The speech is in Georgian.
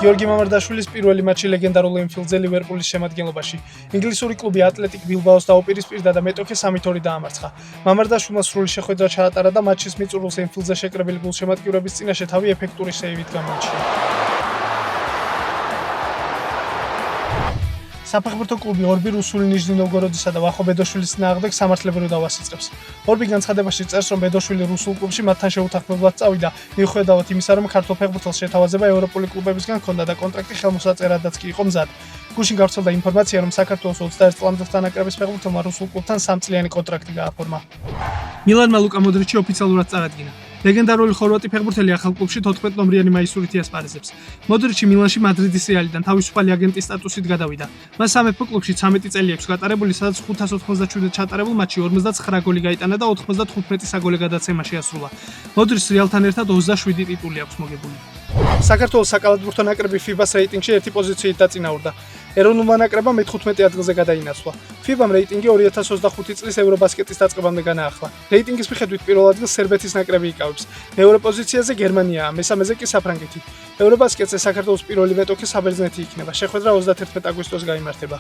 გიორგი მამარდაშვილის პირველი მატჩი ლეგენდარულ ენფილდზე ლივერპულის შემადგენლობაში. ინგლისური კლუბი ატლეტიკ ბილბაოს დაუპირისპირდა და მეტოქე 3-2 დაამარცხა. მამარდაშვილმა სრული შეხვედრა ჩაატარა და მატჩის მიწურულს ენფილდზე შეკრებილი გულშემატკივრების წინაშე თავი ეფექტური სეივით გამოიჩინა. საფეხბურთო კლუბი ორბი რუსული ნიჟნი-ნოვგოროდისა და ვახო ბედოშვილის წინააღმდეგ სამართლებრივ დავას იწყებს. ორბი განცხადებაში წერს, რომ ბედოშვილი რუსულ კლუბში მათთან შეუთანხმებლად წავიდა, მიუხედავად იმისა, რომ ქართულ ფეხბურთელს შეთავაზება ევროპული კლუბებისგან ჰქონდა და კონტრაქტი ხელმოსაწერადაც კი იყო მზად. გუშინ გავრცელდა ინფორმაცია, რომ საქართველოს 21 წლამდელ თანაკრების ფეხბურთელმა რუსულ კლუბთან 3 წლიანი კონტრაქტი გააფორმა. მილანმა ლუკა მოდრიჩი ოფიციალურად წარადგინა. ლეგენდარული ხორვატი ფეხბურთელი ახალ კლუბში 14 ნომრიანი მაისურით იასპარეზებს. მოდრიჩი მილანში მადრიდის რეალიდან თავისუფალი აგენტის სტატუსით გადავიდა. მას სამეფო კლუბში 13 წელი აქვს გატარებული, სადაც 597 ჩატარებულ მატჩში 49 გოლი გაიტანა და 95 საგოლე გადაცემა შეასრულა. მოდრიჩს რეალთან ერთად 27 ტიტული აქვს მოგებული. საქართველოს საკალათბურთო ნაკრები FIBA-ს რეიტინგში 1 პოზიციით დაწინაურდა. ეროვნულმა ნაკრებმა მე-15 ადგილზე გადაინაცვლა. FIBA-მ რეიტინგი 2025 წლის ევრობასკეტის დაწყებამდე განაახლა. რეიტინგის მიხედვით პირველ ადგილს სერბეთის ნაკრები იკავებს. მეორე პოზიციაზე გერმანიაა, მესამეზე კი საფრანგეთი. ევრობასკეტზე საქართველოს პირველი მეტოქე საბერძნეთი იქნება. შეხვედრა 31 აგვისტოს გაიმართება.